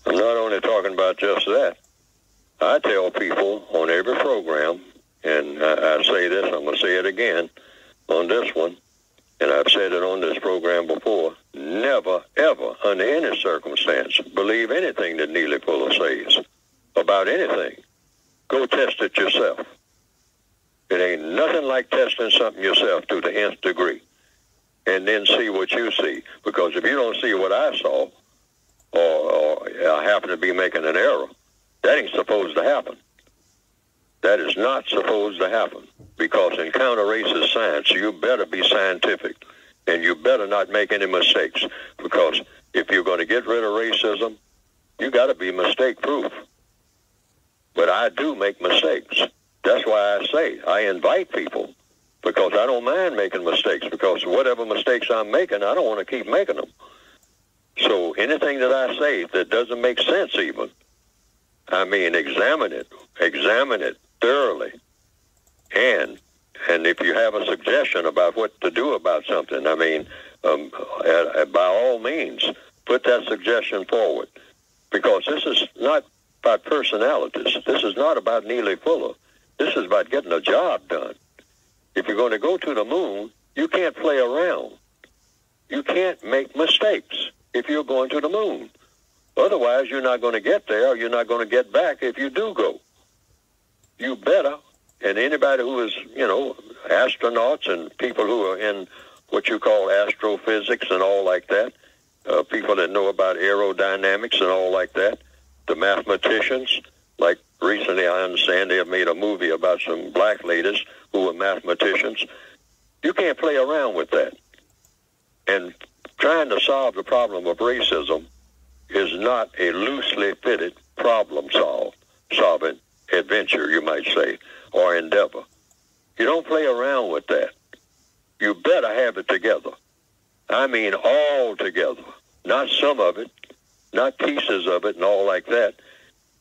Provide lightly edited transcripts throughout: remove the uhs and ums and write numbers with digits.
I'm not only talking about just that. I tell people on every program, and I say this, I'm going to say it again on this one, and I've said it on this program before, never, ever, under any circumstance, believe anything that Neely Fuller says about anything. Go test it yourself. It ain't nothing like testing something yourself to the nth degree, and then see what you see. Because if you don't see what I saw, or I happen to be making an error, that ain't supposed to happen. That is not supposed to happen. Because in counter-racist science, you better be scientific, and you better not make any mistakes. Because if you're going to get rid of racism, you got to be mistake-proof. But I do make mistakes. That's why I say I invite people, because I don't mind making mistakes, because whatever mistakes I'm making, I don't want to keep making them. So anything that I say that doesn't make sense even, I mean, examine it thoroughly. And if you have a suggestion about what to do about something, I mean, by all means, put that suggestion forward. Because this is not about personalities. This is not about Neely Fuller. This is about getting a job done. If you're going to go to the moon, you can't play around. You can't make mistakes if you're going to the moon. Otherwise, you're not going to get there, or you're not going to get back if you do go. You better, and anybody who is, astronauts and people who are in what you call astrophysics and all like that, people that know about aerodynamics and all like that, the mathematicians, like recently I understand they have made a movie about some black ladies who were mathematicians. You can't play around with that. And trying to solve the problem of racism is not a loosely fitted problem-solving adventure, you might say, or endeavor. You don't play around with that. You better have it together. I mean all together, not some of it, not pieces of it and all like that.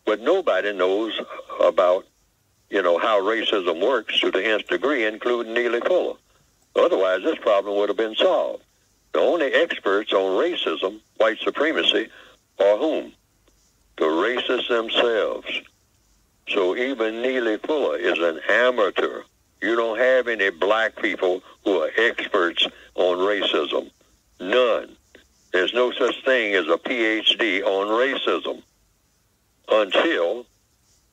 But nobody knows about, how racism works to the nth degree, including Neely Fuller. Otherwise, this problem would have been solved. The only experts on racism, white supremacy, are whom? The racists themselves. So even Neely Fuller is an amateur. You don't have any black people who are experts on racism. None. There's no such thing as a PhD on racism until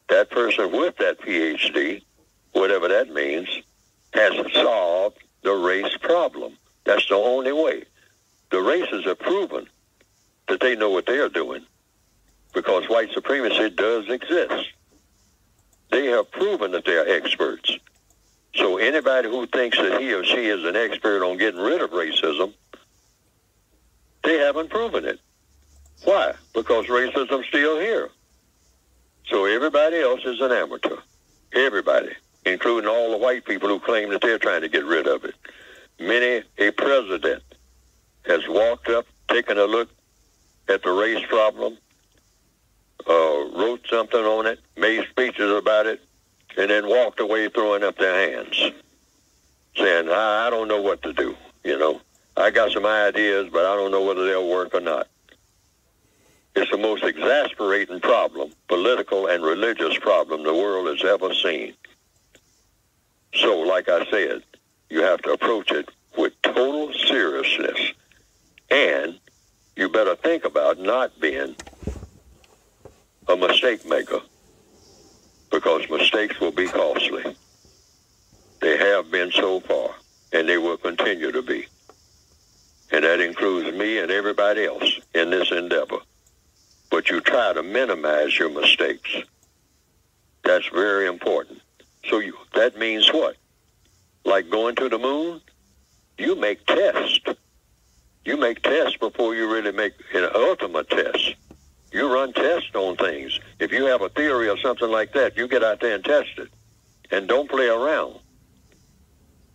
that person with that PhD, whatever that means, has solved the race problem. That's the only way. The races have proven that they know what they're doing, because white supremacy does exist. They have proven that they're experts. So anybody who thinks that he or she is an expert on getting rid of racism, they haven't proven it. Why? Because racism's still here. So everybody else is an amateur. Everybody, including all the white people who claim that they're trying to get rid of it. Many a president has walked up, taken a look at the race problem, wrote something on it, made speeches about it, and then walked away throwing up their hands, saying, I don't know what to do, I got some ideas, but I don't know whether they'll work or not. It's the most exasperating problem, political and religious problem the world has ever seen. So, like I said, you have to approach it with total seriousness. And you better think about not being a mistake maker, because mistakes will be costly. They have been so far, and they will continue to be. And that includes me and everybody else in this endeavor. But you try to minimize your mistakes. That's very important. So that means what? Like going to the moon? You make tests. You make tests before you really make an ultimate test. You run tests on things. If you have a theory or something like that, you get out there and test it. And don't play around.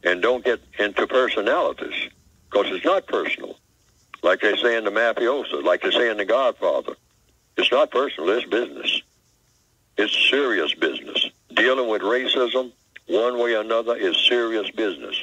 And don't get into personalities, because it's not personal. Like they say in the mafiosa, like they say in The Godfather. It's not personal, it's business. It's serious business. Dealing with racism, one way or another, is serious business.